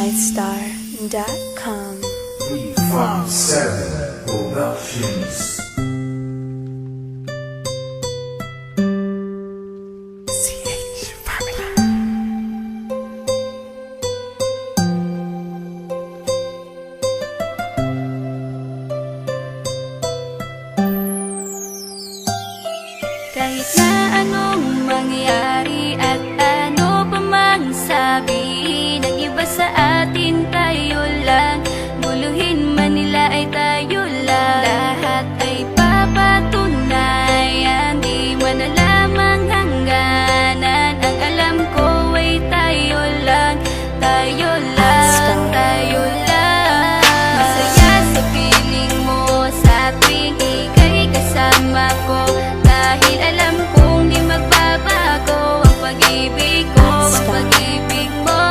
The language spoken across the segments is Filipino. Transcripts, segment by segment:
MyStar.com. 357 Productions. Kahit na anong mangyari at ano pa mang sabihin ng iba sa atin, tayo lang. Guluhin man nila ay tayo lang. Lahat ay papatunayan, di man alamang hangganan. Ang alam ko ay tayo lang, tayo lang, tayo lang. Masaya sa piling mo sa tuwing ika'y kasama ko, dahil alam kong di magbabago ang pag-ibig ko, ang pag-ibig mo.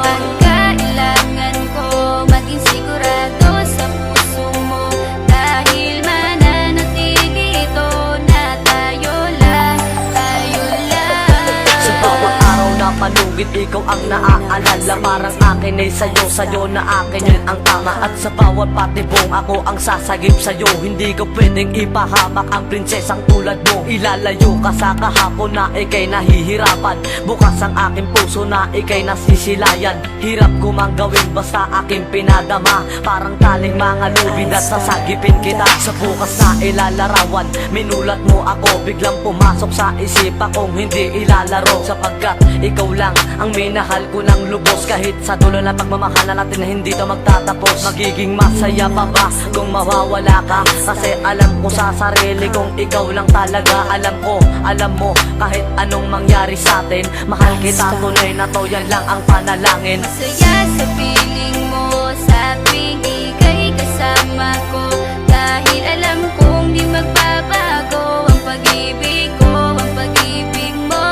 Ang kailangan ko maging sigurado sa puso mo, dahil mananatili ito na tayo lang, tayo lang. Sa bawat araw na panugit, ikaw ang naaalala. Parang akin ay sa'yo na akin yun ang tama. At sa bawat patibong, ako ang sasagip sa'yo. Hindi ko pwedeng ipahamak ang prinsesang tulad mo. Ilalayo ka sa kahapon na ikay nahihirapan. Bukas ang aking puso na ikay nasisilayan. Hirap ko mang gawin basta aking pinadama. Parang taling mga lubid at sasagipin kita. Sa bukas na ilalarawan, minulat mo ako. Biglang pumasok sa isipa kong hindi ilalaro. Sapagkat ikaw lang ang minahal ko ng lubos. Kahit sa dulo na pagmamahalan natin na hindi to magtatapos. Magiging masaya pa ba kung mawawala ka? Kasi alam ko sa sarili kong ikaw lang talaga. Alam ko, alam mo, kahit anong mangyari sa atin, mahal kita tunay na to, yan lang ang panalangin. Masaya sa piling mo sa tuwing ika'y kasama ko, dahil alam kong di magbabago ang pag-ibig ko, ang pag-ibig mo.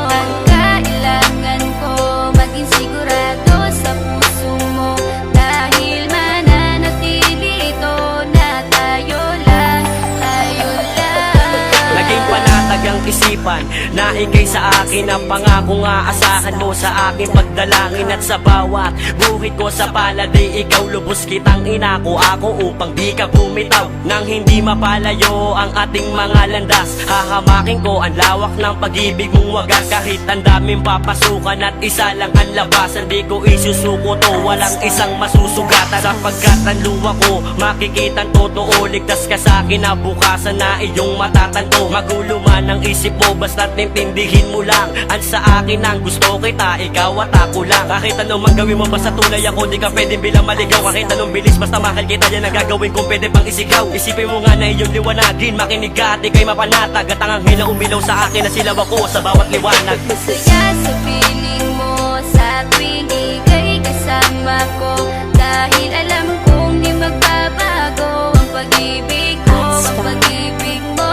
Ang kailangan ko maging sigurado sa puso mo, dahil mananatili ito na tayo lang, tayo lang. Naging panatag ang isipan na ikay sa akin ang pangako nga asahan mo sa aking pagdalangin. At sa bawat buhit ko sa palad ay ikaw lubos kitang inako ako upang di ka bumitaw nang hindi mapalayo ang ating mga landas. Hahamakin ko ang lawak ng pag-ibig mong wagas. Kahit ang daming papasukan at isa lang ang labasan, di ko isusuko to, walang isang masusugatan. Sapagkat ang luwa ko makikitang totoo, ligtas ka sa akin na bukasan na iyong matatanto. Magulo man ang isip mo, basta't intindihin mo lang ang sa akin ang gusto kita, ikaw at ako lang. Kahit anong man gawin mo, basta tunay ako, di ka pwedeng bilang maligaw. Kahit anong bilis, basta mahal kita, yan ang gagawin kung pwede pang isigaw. Isipin mo nga na iyong liwanagin, makinig ka at ikay mapanatag. At ang anghel na umilaw sa akin na silaw ako sa bawat liwanag. Masaya sa piling mo sa tuwing ika'y kasama ko, dahil alam kong di magbabago ang pag-ibig ko, ang pag-ibig mo.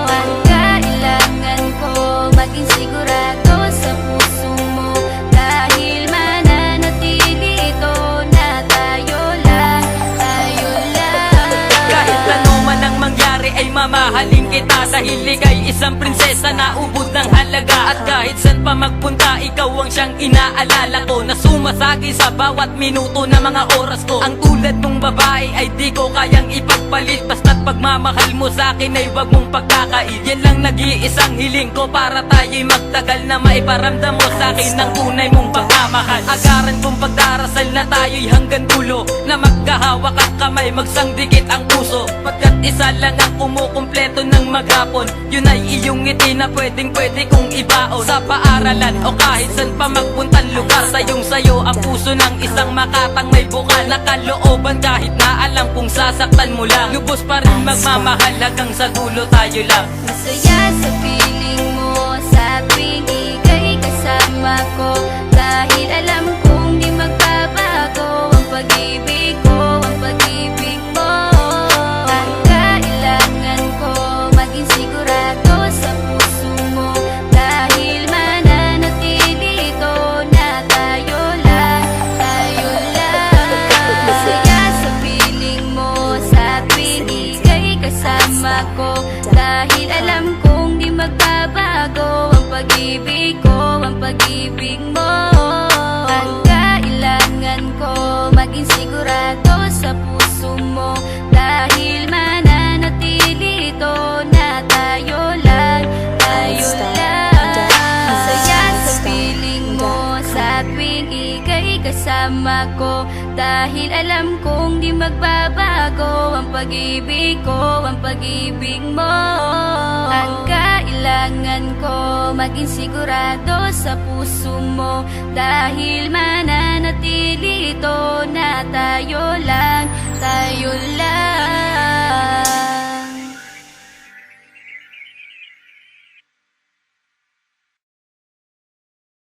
Ang kailangan ko maging sigurado sa puso mo, dahil mananatili ito na tayo lang, tayo lang. Kahit ano man ang mangyari ay mamahalin kita, dahil ika'y isang prinsesa na ubod ng halaga. At kahit saan pa magpunta, ikaw ang siyang inaalala ko, na sumasagi sa bawat minuto na mga oras ko. Ang tulad mong babae ay di ko kayang ipagpalit, basta't pagmamahal mo sa akin ay wag mong pagkakait. Yan lang nag-iisang hiling ko para tayo'y magtagal, na maiparamdam mo sa akin ang tunay mong pagmamahal. Agaran kong pagdarasal na tayo'y hanggang dulo, na magkahawak ang kamay, magsangdikit ang puso. Pagkat isa lang ang kumukumpleto ng maghapon, yun ay iyong ngiti na pwedeng pwede kong ibaon. Sa paaralan o kahit saan pa magpuntang lugar, sayong sayo ang puso ng isang makatang may bukal na kalooban. Kahit na alam kung sasaktan mo lang, lubos pa rin magmamahal hanggang sa dulo tayo lang. Masaya sa piling mo sa tuwing ika'y kasama ko, dahil alam kong di magbabago ang pag-ibig ko, ang pag-ibig mo. Ang kailangan ko maging sigurado sa puso mo, dahil mananatili ito na tayo lang, tayo lang. Masaya sa piling mo sa tuwing ika'y kasama ko, dahil alam kong di magbabago ang pag-ibig ko, ang pag-ibig mo. Ang kasama ko. Dahil alam kong di magbabago ang pag-ibig ko, ang pag-ibig mo. Ang kailangan ko maging sigurado sa puso mo, dahil mananatili ito na tayo lang.